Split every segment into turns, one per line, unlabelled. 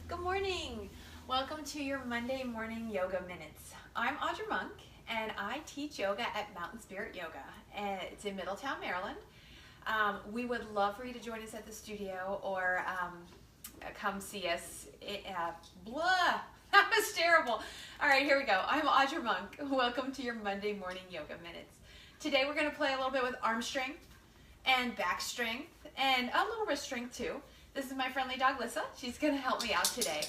Good morning. Welcome to your Monday morning yoga minutes. I'm Audra Monk and I teach yoga at Mountain Spirit Yoga. And it's in Middletown, Maryland. We would love for you to join us at the studio or come see us. Blah! That was terrible. All right, here we go. I'm Audra Monk. Welcome to your Monday morning yoga minutes. Today we're going to play a little bit with arm strength and back strength and a little wrist strength too. This is my friendly dog, Lissa. She's going to help me out today.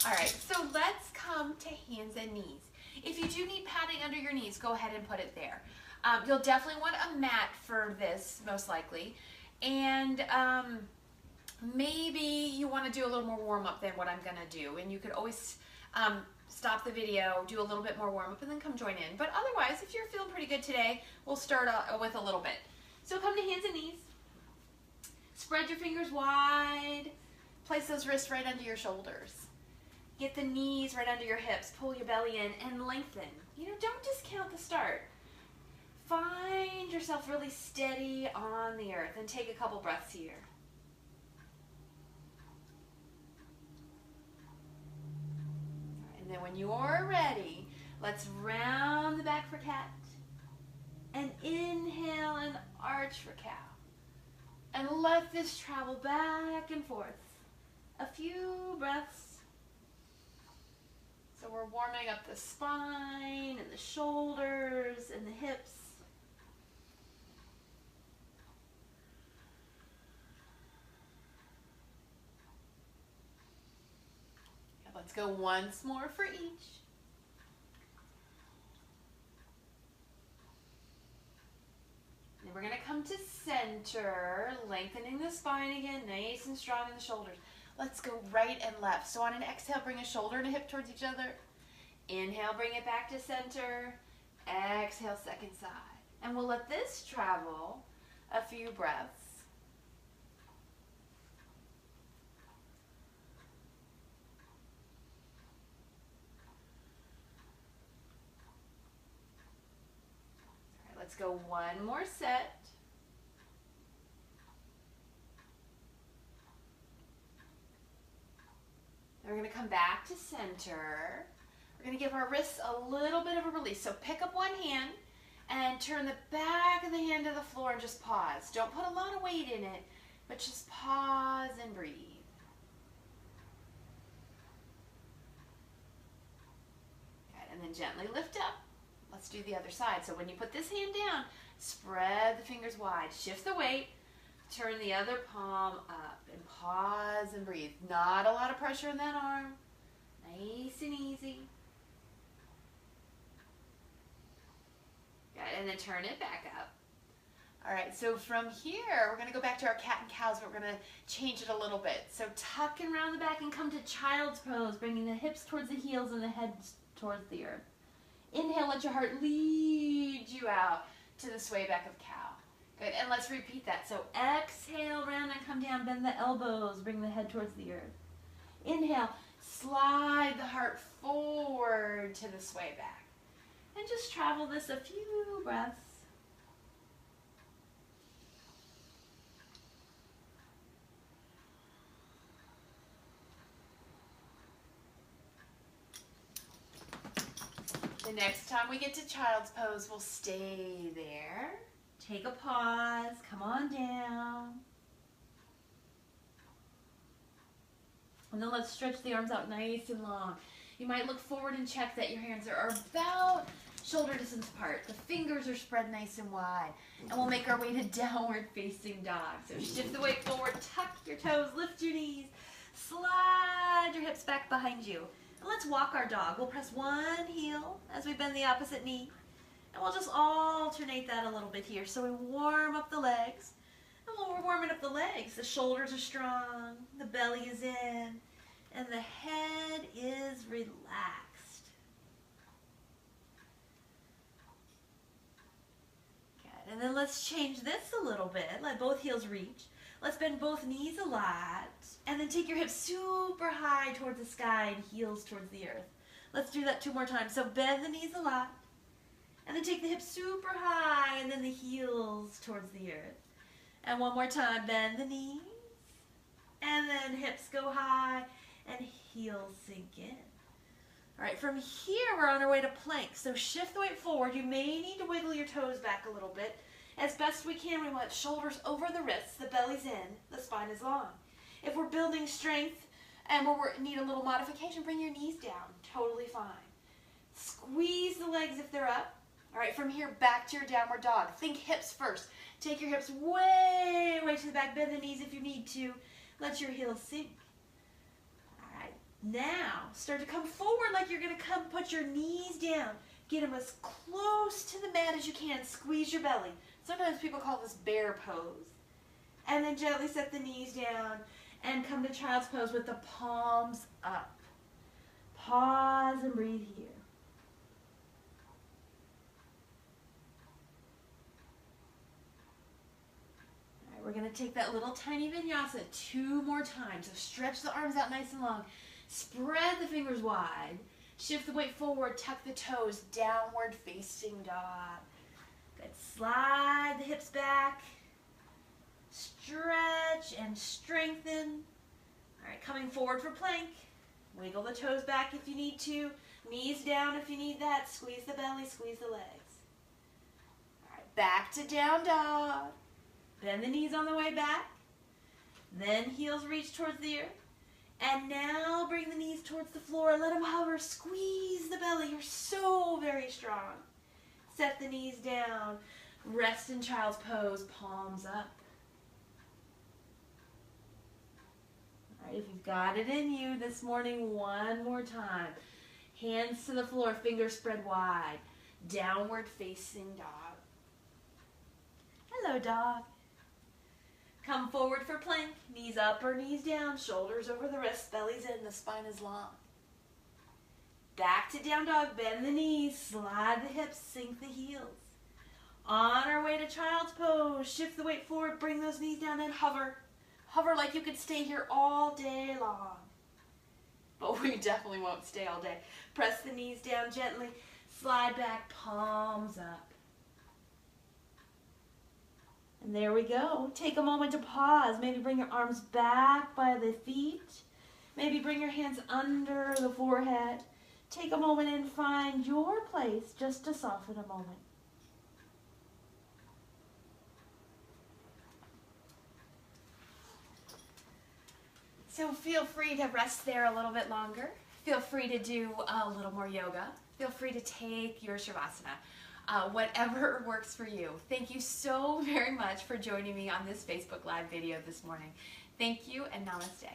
All right, so let's come to hands and knees. If you do need padding under your knees, go ahead and put it there. You'll definitely want a mat for this, most likely. And maybe you want to do a little more warm-up than what I'm going to do. And you could always stop the video, do a little bit more warm-up, and then come join in. But otherwise, if you're feeling pretty good today, we'll start with a little bit. So come to hands and knees. Spread your fingers wide. Place those wrists right under your shoulders. Get the knees right under your hips. Pull your belly in and lengthen. You know, don't discount the start. Find yourself really steady on the earth and take a couple breaths here. And then when you're ready, let's round the back for cat. And inhale and arch for cow. And let this travel back and forth. A few breaths. So we're warming up the spine and the shoulders and the hips. Let's go once more for each. We're going to come to center, lengthening the spine again, nice and strong in the shoulders. Let's go right and left. So on an exhale, bring a shoulder and a hip towards each other. Inhale, bring it back to center. Exhale, second side. And we'll let this travel a few breaths. Let's go one more set. Then we're going to come back to center. We're going to give our wrists a little bit of a release. So pick up one hand and turn the back of the hand to the floor and just pause. Don't put a lot of weight in it, but just pause and breathe. Good. And then gently lift up. Let's do the other side. So when you put this hand down, spread the fingers wide. Shift the weight. Turn the other palm up and pause and breathe. Not a lot of pressure in that arm. Nice and easy. Good. And then turn it back up. All right, so from here, we're going to go back to our cat and cows, but we're going to change it a little bit. So tuck and round the back and come to child's pose, bringing the hips towards the heels and the head towards the earth. Inhale, let your heart lead you out to the sway back of cow. Good, and let's repeat that. So exhale, round and come down, bend the elbows, bring the head towards the earth. Inhale, slide the heart forward to the sway back. And just travel this a few breaths. The next time we get to child's pose, we'll stay there. Take a pause, come on down. And then let's stretch the arms out nice and long. You might look forward and check that your hands are about shoulder distance apart. The fingers are spread nice and wide. And we'll make our way to downward facing dog. So shift the weight forward, tuck your toes, lift your knees, slide your hips back behind you. And let's walk our dog. We'll press one heel as we bend the opposite knee. And we'll just alternate that a little bit here. So we warm up the legs. And while we're warming up the legs, the shoulders are strong, the belly is in, and the head is relaxed. Good. And then let's change this a little bit. Let both heels reach. Let's bend both knees a lot. And then take your hips super high towards the sky and heels towards the earth. Let's do that two more times. So bend the knees a lot. And then take the hips super high and then the heels towards the earth. And one more time, bend the knees. And then hips go high
and heels sink in. All right, from here we're on our way to plank. So shift the weight forward. You may need to wiggle your toes back a little bit. As best we can, we want shoulders over the wrists, the belly's in, the spine is long. If we're building strength and we need a little modification, bring your knees down. Totally fine. Squeeze the legs if they're up. All right, from here, back to your downward dog. Think hips first. Take your hips way, way to the back. Bend the knees if you need to. Let your heels sink. All right, now start to come forward like you're going to come put your knees down. Get them as close to the mat as you can. Squeeze your belly. Sometimes people call this bear pose. And then gently set the knees down and come to child's pose with the palms up. Pause and breathe here. We're going to take that little tiny vinyasa 2 more times. So stretch the arms out nice and long. Spread the fingers wide. Shift the weight forward. Tuck the toes. Downward facing dog. Good. Slide the hips back. Stretch and strengthen. All right, coming forward for plank. Wiggle the toes back if you need to. Knees down if you need that. Squeeze the belly, squeeze the legs. All right, back to down dog. Bend the knees on the way back. Then heels reach towards the earth. And now bring the knees towards the floor. Let them hover. Squeeze the belly. You're so very strong. Set the knees down. Rest in child's pose. Palms up. All right, if you've got it in you this morning, one more time. Hands to the floor. Fingers spread wide. Downward facing dog. Hello, dog. Come forward for plank, knees up or knees down, shoulders over the wrists, belly's in, the spine is long. Back to down dog, bend the knees, slide the hips, sink the heels. On our way to child's pose, shift the weight forward, bring those knees down and hover. Hover like you could stay here all day long. But we definitely won't stay all day. Press the knees down gently, slide back, palms up. And there we go. Take a moment to pause. Maybe bring your arms back by the feet. Maybe bring your hands under the forehead. Take a moment and find your place just to soften a moment. So feel free to rest there a little bit longer. Feel free to do a little more yoga. Feel free to take your Shavasana. Whatever works for you. Thank you so very much for joining me on this Facebook Live video this morning. Thank you and namaste.